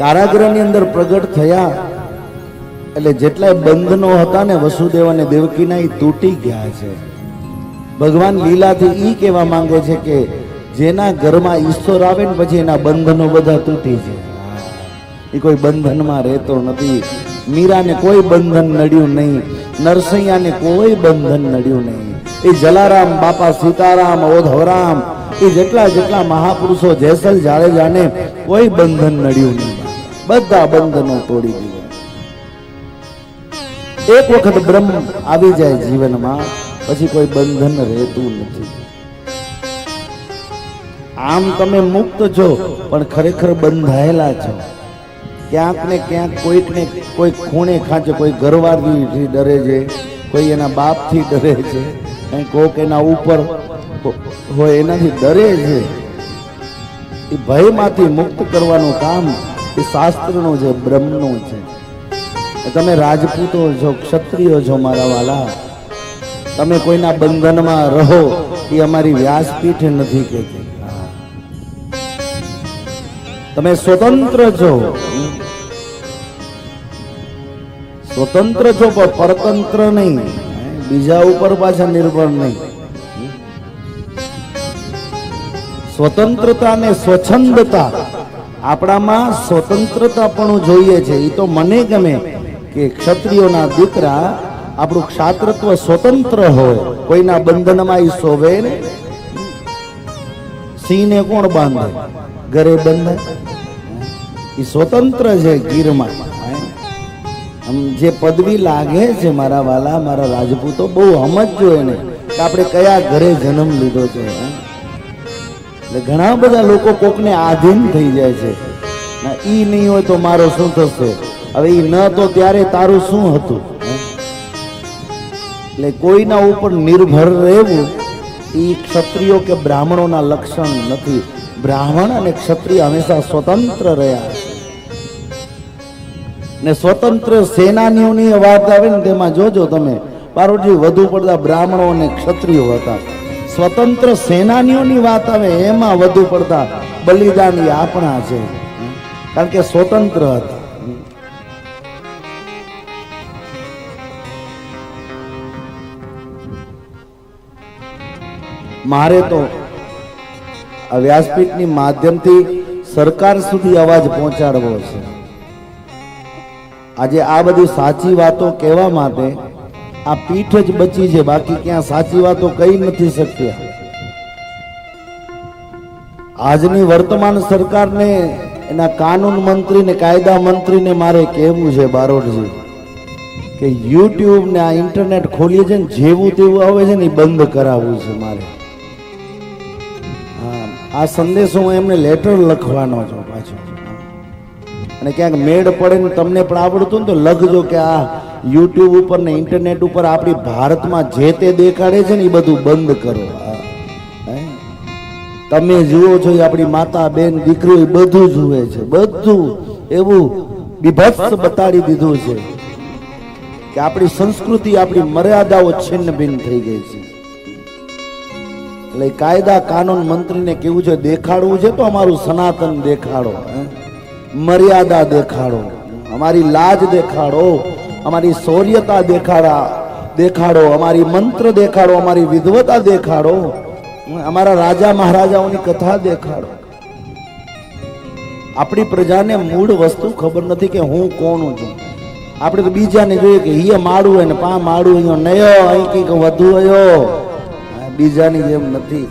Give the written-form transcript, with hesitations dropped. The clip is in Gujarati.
કારાગૃહની અંદર પ્રગટ થયા એટલે જેટલા બંધનો હતા ને વસુદેવ અને દેવકીના એ તૂટી ગયા છે. ભગવાન લીલાથી ઈ કહેવા માંગે છે કે જેના ઘરમાં ઈશ્વર આવે ને પછી એના બંધનો બધા તૂટી જાય. એ કોઈ બંધનમાં રહેતો નથી. મીરાને કોઈ બંધન નડ્યું નહીં, નરસૈયાને કોઈ બંધન નડ્યું નહીં. એ જલારામ બાપા, સીતારામ, ઓધવરામ, એ જેટલા મહાપુરુષો જેસલ જાડેજાને કોઈ બંધન નડ્યું નહીં. બધા બંધનો તોડી દીધા. એક વખત બ્રહ્મ આવી જાય જીવનમાં પછી કોઈ બંધન રહેતું નથી. આમ તમે મુક્ત છો પણ ખરેખર બંધાયેલા છો. ક્યાંક ને ક્યાંક કોઈકને કોઈ ખૂણે ખાંચે, કોઈ ઘરવાળીથી ડરે છે, કોઈ એના બાપથી ડરે છે, કોઈક એના ઉપર હોય એનાથી ડરે છે. એ ભયમાંથી મુક્ત કરવાનું કામ એ શાસ્ત્રનો છે, બ્રહ્મનો છે. તમે રાજપૂતો છો, ક્ષત્રિયો છો મારા વાલા, તમે કોઈના બંધનમાં રહો એ અમારી વ્યાસપીઠ નથી કહેતી. તમે સ્વતંત્ર છો, સ્વતંત્ર છો પણ પરતંત્ર નહીં, બીજા ઉપર પાછા નિર્ભર નહીં. સ્વતંત્રતા ને સ્વચ્છંદતા, આપણામાં સ્વતંત્રતા પણ જોઈએ છે. એ તો મને ગમે કે ક્ષત્રિયોના દીકરા આપણું ક્ષાત્રત્વ સ્વતંત્ર હોય, કોઈના બંધનમાં એ શોભે ને. સિંહને કોણ બાંધે? ઘરે બંધે. એ સ્વતંત્ર છે ગીરમાં. જે પદવી લાગે છે મારા વાલા, મારા રાજપૂતો, બહુ સમજજો એને કે આપણે કયા ઘરે જન્મ લીધો છે. એટલે ઘણા બધા લોકો કોકને આધીન થઈ જાય છે. ઈ નહીં હોય તો મારો શું થશે? હવે ઈ ન તો ત્યારે તારું શું હતું? એટલે કોઈના ઉપર નિર્ભર રહેવું ઈ ક્ષત્રિયો કે બ્રાહ્મણોના લક્ષણ નથી. બ્રાહ્મણ અને ક્ષત્રિય હંમેશા સ્વતંત્ર રહ્યા છે. ને સ્વતંત્ર સેનાનીઓની વાત આવે ને તેમાં જોજો તમે, બારોટજી વધુ પડતા બ્રાહ્મણો અને ક્ષત્રિયો હતા. સ્વતંત્ર સેનાનીઓની વાત આવે એમાં વધુ પડતા બલિદાન આપણા છે, કારણ કે સ્વતંત્ર હતા. મારે તો આ વ્યાસપીઠની માધ્યમથી સરકાર સુધી અવાજ પહોંચાડવો છે. આજે આ બધી સાચી વાતો કહેવા માટે આ પીઠ જ બચી છે, બાકી ક્યાં સાચી વાતો કઈ નથી શકતી. આજની વર્તમાન સરકારને, એના કાનૂન મંત્રીને, કાયદા મંત્રીને મારે કહેવું છે બારોટજી કે યુટ્યુબ ને આ ઇન્ટરનેટ ખોલીએ છે ને, જેવું તેવું આવે છે ને એ બંધ કરાવવું છે મારે. આ સંદેશો હું એમને લેટર લખવાનો છું પાછો. અને ક્યાંક મેળ પડે ને તમને પણ આવડતું ને તો લખજો કે આ યુટ્યુબ ઉપર ને ઇન્ટરનેટ ઉપર આપણી ભારતમાં જે તે દેખાડે છે ને એ બધું બંધ કરો. તમે જુઓ છો એ આપણી માતા, બેન, દીકરીઓ બધું જુએ છે. બધું એવું વિભત્સ બતાડી દીધું છે કે આપણી સંસ્કૃતિ, આપણી મર્યાદાઓ છિન્ન ભિન્ન થઈ ગઈ છે. એટલે કાયદા કાનૂન મંત્રીને કેવું છે, દેખાડવું છે તો અમારું સનાતન દેખાડો, મર્યાદા દેખાડો, અમારી લાજ દેખાડો, અમારી શૌર્યતા દેખાડો, અમારી મંત્ર દેખાડો, અમારી વિદ્વતા દેખાડો, અમારા રાજા મહારાજાઓની કથા દેખાડો. આપણી પ્રજાને મૂળ વસ્તુ ખબર નથી કે હું કોણ છું. આપણે તો બીજાને જોઈએ કે હિય માડું હોય ને પા માડું, અહીંયા નયો અહીં કંઈક વધુ અયો. બીજાની જેમ નથી.